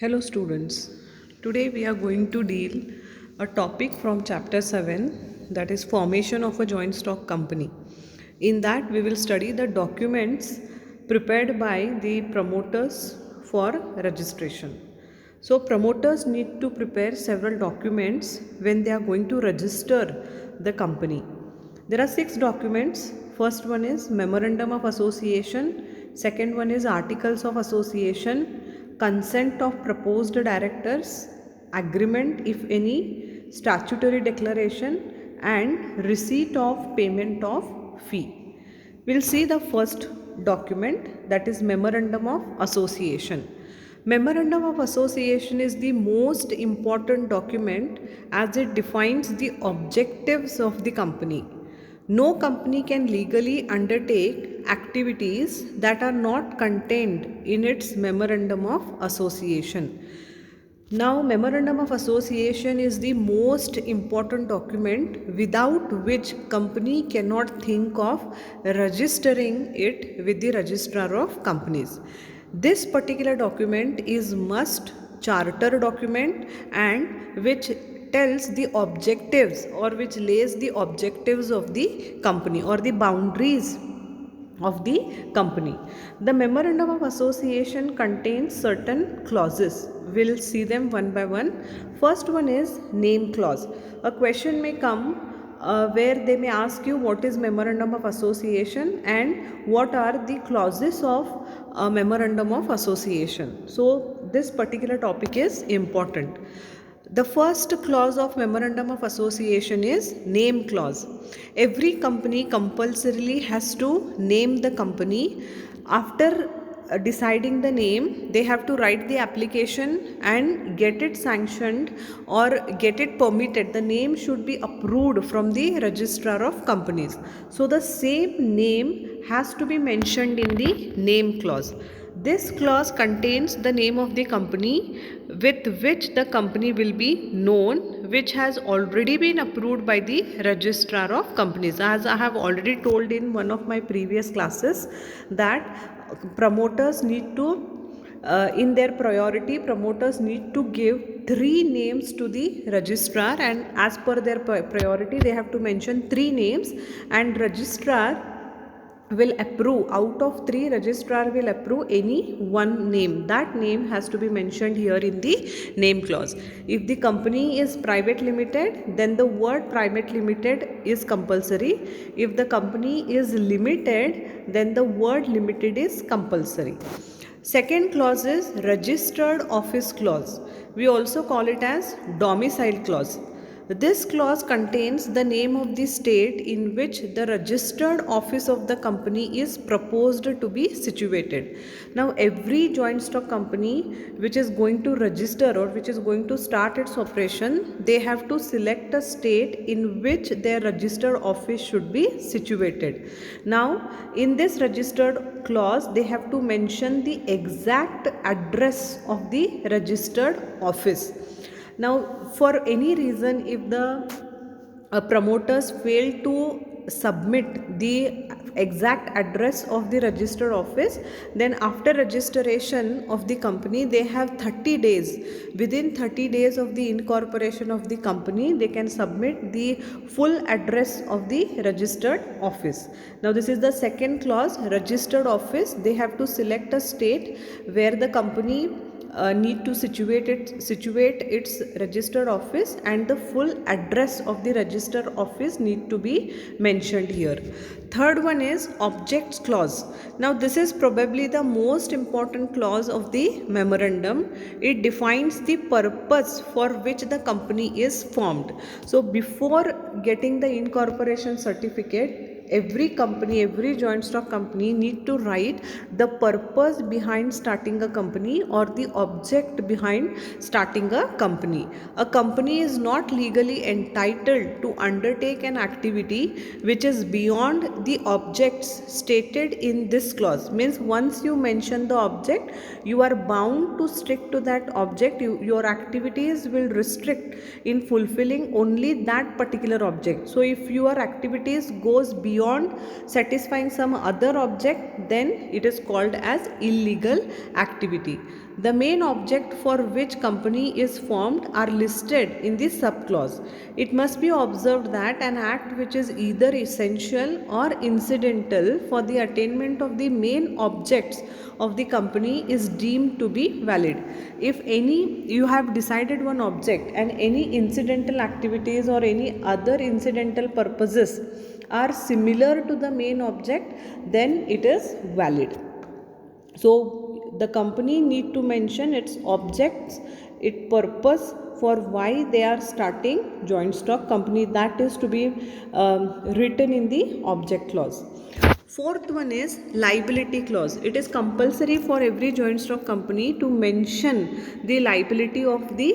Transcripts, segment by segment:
Hello students. Today we are going to deal a topic from chapter 7, that is formation of a joint stock company. In that we will study the documents prepared by the promoters for registration. So promoters need to prepare several documents when they are going to register the company. There are 6 documents. First one is Memorandum of Association, second one is Articles of Association, consent of proposed directors, agreement if any, statutory declaration, and receipt of payment of fee. We'll see the first document, that is Memorandum of Association. Memorandum of Association is the most important document as it defines the objectives of the company. No company can legally undertake activities that are not contained in its Memorandum of Association. Now, Memorandum of Association is the most important document without which company cannot think of registering it with the Registrar of Companies. This particular document is must charter document and which tells the objectives or which lays the objectives of the company or the boundaries of the company. The Memorandum of Association contains certain clauses. We'll see them one by one. First one is name clause. A question may come where they may ask you what is Memorandum of Association and what are the clauses of a Memorandum of Association. So this particular topic is important. The first clause of Memorandum of Association is name clause. Every company compulsorily has to name the company. After deciding the name, they have to write the application and get it sanctioned or get it permitted. The name should be approved from the Registrar of Companies. So the same name has to be mentioned in the name clause. This clause contains the name of the company with which the company will be known, which has already been approved by the Registrar of Companies. As I have already told in one of my previous classes that promoters need to in their priority, promoters need to give 3 names to the registrar, and as per their priority they have to mention 3 names, and registrar will approve. Out of 3, registrar will approve any one name. That name has to be mentioned here in the name clause. If the company is private limited, then the word private limited is compulsory. If the company is limited, then the word limited is compulsory. Second clause is registered office clause. We also call it as domicile clause. This clause contains the name of the state in which the registered office of the company is proposed to be situated. Now, every joint stock company which is going to register or which is going to start its operation, they have to select a state in which their registered office should be situated. Now, in this registered clause, they have to mention the exact address of the registered office. Now, for any reason, if the promoters fail to submit the exact address of the registered office, then after registration of the company, they have 30 days. Within 30 days of the incorporation of the company, they can submit the full address of the registered office. Now, this is the second clause, registered office. They have to select a state where the company need to situate its registered office, and the full address of the registered office need to be mentioned here. Third one is objects clause. Now this is probably the most important clause of the memorandum. It defines the purpose for which the company is formed. So before getting the incorporation certificate, every company, every joint stock company need to write the purpose behind starting a company or the object behind starting a company. A company is not legally entitled to undertake an activity which is beyond the objects stated in this clause. Means once you mention the object, you are bound to stick to that object. Your activities will restrict in fulfilling only that particular object. So if your activities goes beyond beyond satisfying some other object, then it is called as illegal activity. The main object for which company is formed are listed in the subclause. It must be observed that an act which is either essential or incidental for the attainment of the main objects of the company is deemed to be valid. If any you have decided one object and any incidental activities or any other incidental purposes are similar to the main object, then it is valid. So the company need to mention its objects, its purpose for why they are starting joint stock company, that is to be written in the object clause. Fourth one is liability clause. It is compulsory for every joint stock company to mention the liability of the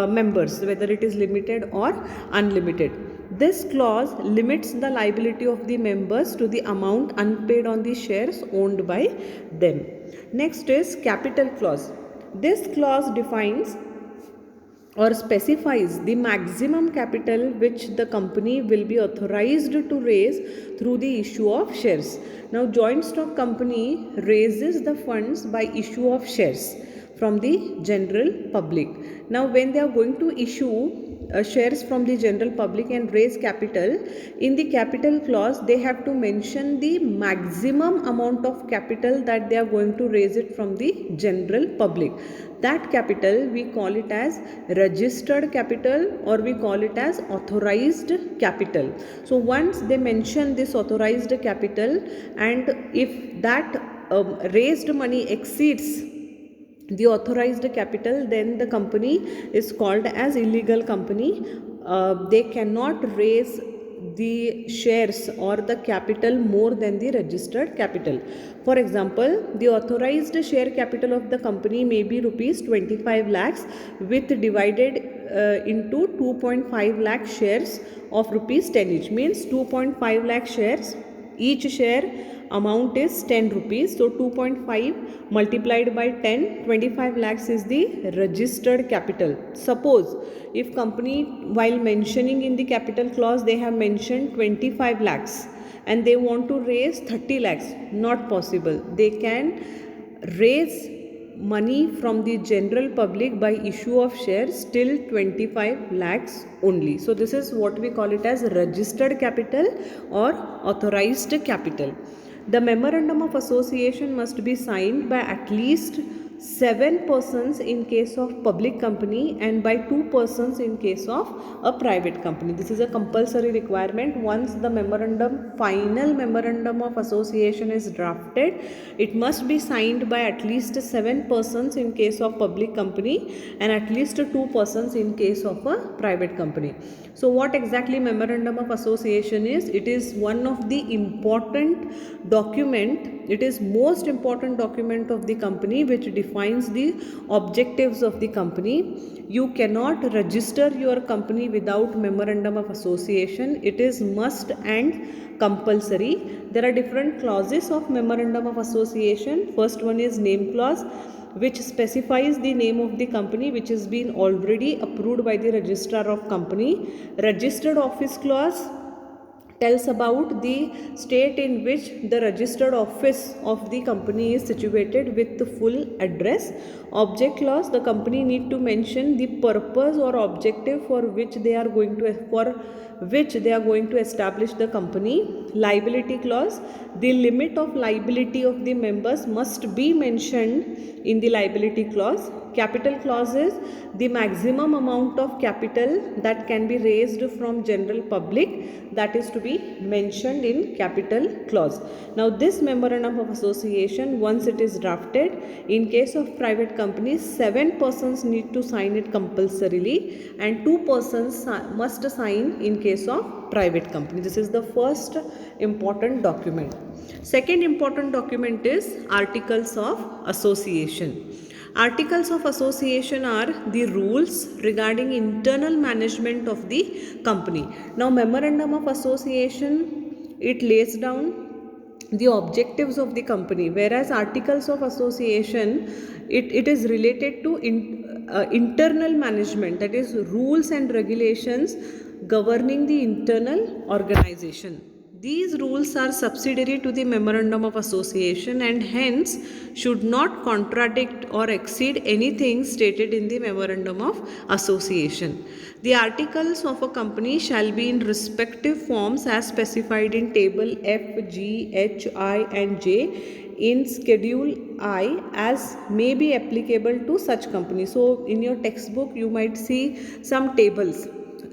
members, whether it is limited or unlimited. This clause limits the liability of the members to the amount unpaid on the shares owned by them. Next is capital clause. This clause defines or specifies the maximum capital which the company will be authorized to raise through the issue of shares. Now, joint stock company raises the funds by issue of shares from the general public. Now, when they are going to issue shares from the general public and raise capital, in the capital clause they have to mention the maximum amount of capital that they are going to raise it from the general public. That capital we call it as registered capital, or we call it as authorized capital. So once they mention this authorized capital, and if that raised money exceeds the authorized capital, then the company is called as illegal company. They cannot raise the shares or the capital more than the registered capital. For example, the authorized share capital of the company may be rupees 25 lakhs with divided into 2.5 lakh shares of rupees 10 each, means 2.5 lakh shares, each share amount is 10 rupees. So 2.5 multiplied by 10, 25 lakhs is the registered capital. Suppose if company, while mentioning in the capital clause, they have mentioned 25 lakhs and they want to raise 30 lakhs, not possible. They can raise money from the general public by issue of shares till 25 lakhs only. So this is what we call it as registered capital or authorized capital. The memorandum of association must be signed by at least 7 persons in case of public company and by 2 persons in case of a private company. This is a compulsory requirement. Once the final memorandum of association is drafted, it must be signed by at least 7 persons in case of public company and at least 2 persons in case of a private company. So what exactly memorandum of association is? It is one of the important document. It is most important document of the company which defines the objectives of the company. You cannot register your company without memorandum of association. It is must and compulsory. There are different clauses of memorandum of association. First one is name clause, which specifies the name of the company which has been already approved by the registrar of company. Registered office clause tells about the state in which the registered office of the company is situated with the full address. Object clause, the company need to mention the purpose or objective for which they are going to establish the company. Liability clause, the limit of liability of the members must be mentioned in the liability clause. Capital clause is the maximum amount of capital that can be raised from general public, that is to be mentioned in capital clause. Now this memorandum of association, once it is drafted, in case of private companies, 7 persons need to sign it compulsorily and 2 persons must sign in case of private company. This is the first important document. Second important document is articles of association. Articles of association are the rules regarding internal management of the company. Now memorandum of association, it lays down the objectives of the company, whereas articles of association, it is related to internal management, that is rules and regulations governing the internal organization. These rules are subsidiary to the Memorandum of Association and hence should not contradict or exceed anything stated in the Memorandum of Association. The articles of a company shall be in respective forms as specified in Table F, G, H, I and J in Schedule I as may be applicable to such company. So in your textbook you might see some tables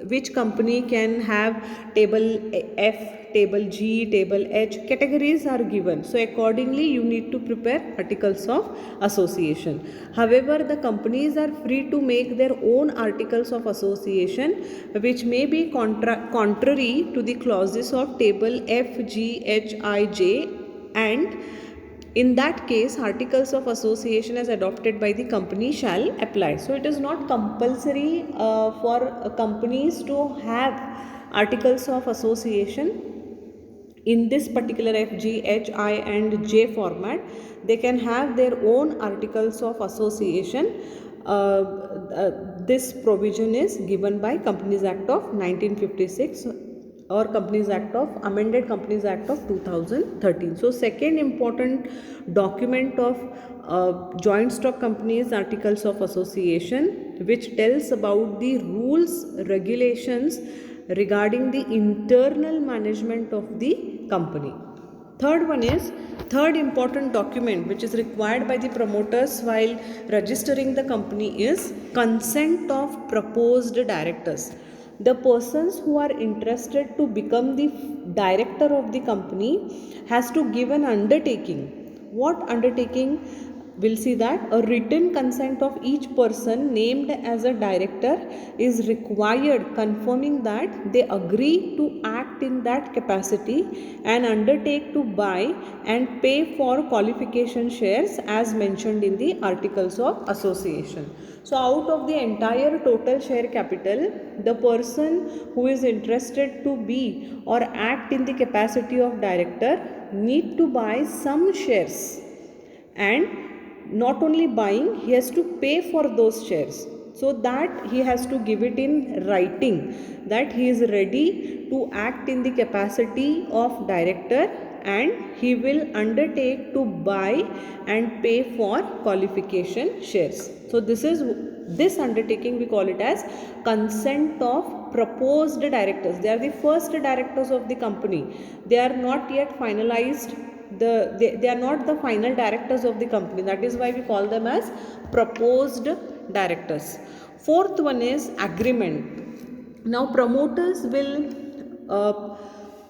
which company can have table F, table G, table H, categories are given. So accordingly you need to prepare articles of association. However, the companies are free to make their own articles of association which may be contrary to the clauses of table F, G, H, I, J, and in that case articles of association as adopted by the company shall apply. So it is not compulsory for companies to have articles of association in this particular F, G, H, I and J format. They can have their own articles of association. This provision is given by Companies Act of 1956 or Companies Act of Amended Companies Act of 2013. So second important document of joint stock companies articles of association, which tells about the rules, regulations regarding the internal management of the company. Third important document which is required by the promoters while registering the company is consent of proposed directors. The persons who are interested to become the director of the company has to give an undertaking. What undertaking? We'll see that a written consent of each person named as a director is required, confirming that they agree to act in that capacity and undertake to buy and pay for qualification shares as mentioned in the articles of association. So out of the entire total share capital, the person who is interested to be or act in the capacity of director need to buy some shares, and not only buying, he has to pay for those shares, so that he has to give it in writing that he is ready to act in the capacity of director and he will undertake to buy and pay for qualification shares. So this undertaking we call it as consent of proposed directors. They are the first directors of the company. They are not yet finalized, they are not the final directors of the company. That is why we call them as proposed directors. Fourth one is agreement. Now promoters will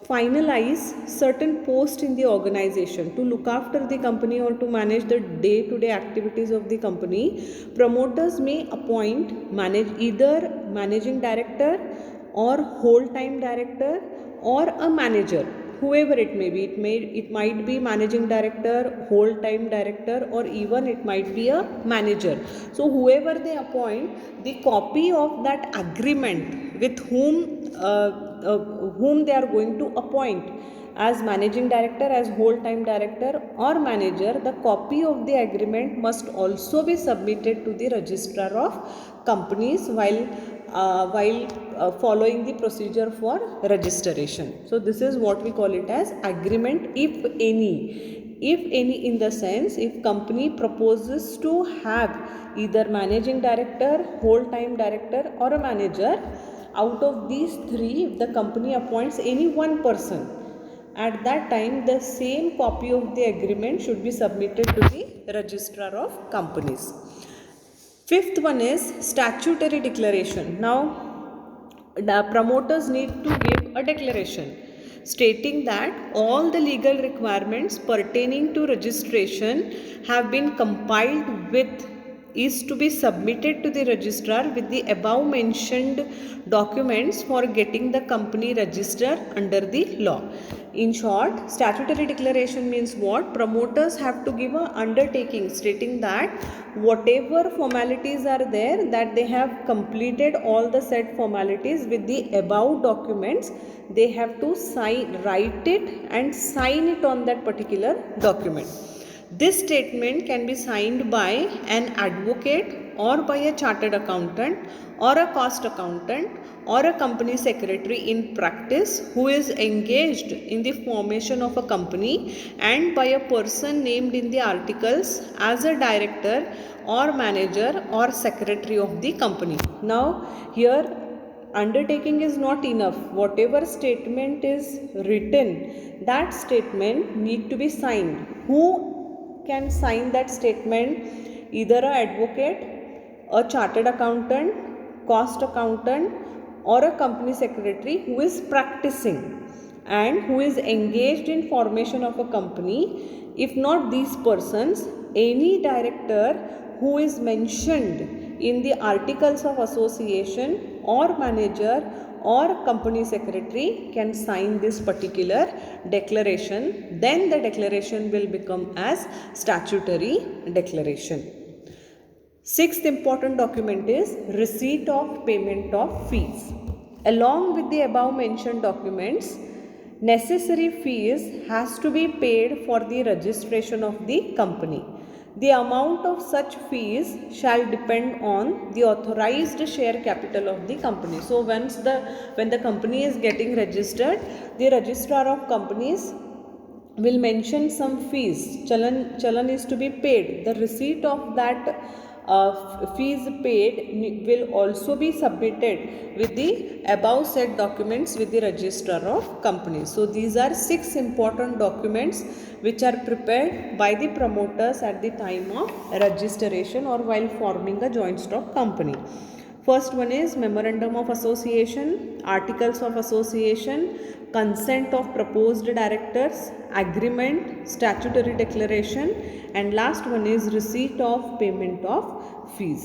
finalize certain posts in the organization to look after the company or to manage the day-to-day activities of the company. Promoters may appoint either managing director or whole-time director or a manager, whoever it may be. It might be managing director, whole time director, or even it might be a manager. So whoever they appoint, the copy of that agreement with whom they are going to appoint as managing director, as whole time director or manager, the copy of the agreement must also be submitted to the registrar of companies while following the procedure for registration. So this is what we call it as agreement, if any, in the sense if company proposes to have either managing director, whole time director or a manager, out of these three if the company appoints any one person, at that time the same copy of the agreement should be submitted to the registrar of companies. Fifth one is statutory declaration. Now, the promoters need to give a declaration stating that all the legal requirements pertaining to registration have been compiled with is to be submitted to the registrar with the above mentioned documents for getting the company registered under the law. In short, statutory declaration means what? Promoters have to give an undertaking stating that whatever formalities are there, that they have completed all the said formalities with the above documents. They have to write it and sign it on that particular document. This statement can be signed by an advocate or by a chartered accountant or a cost accountant or a company secretary in practice who is engaged in the formation of a company, and by a person named in the articles as a director or manager or secretary of the company. Now here undertaking is not enough. Whatever statement is written, that statement need to be signed. Who can sign that statement? Either a advocate, a chartered accountant, cost accountant, or a company secretary who is practicing and who is engaged in formation of a company. If not these persons, any director who is mentioned in the articles of association or manager or company secretary can sign this particular declaration. Then the declaration will become as statutory declaration. Sixth important document is receipt of payment of fees. Along with the above mentioned documents, necessary fees has to be paid for the registration of the company. The amount of such fees shall depend on the authorized share capital of the company. So when the company is getting registered, the registrar of companies will mention some fees. Chalan is to be paid. The receipt of that fees paid will also be submitted with the above said documents with the registrar of companies. So these are 6 important documents which are prepared by the promoters at the time of registration or while forming a joint stock company. First one is memorandum of association, articles of association, consent of proposed directors, agreement, statutory declaration, and last one is receipt of payment of fees.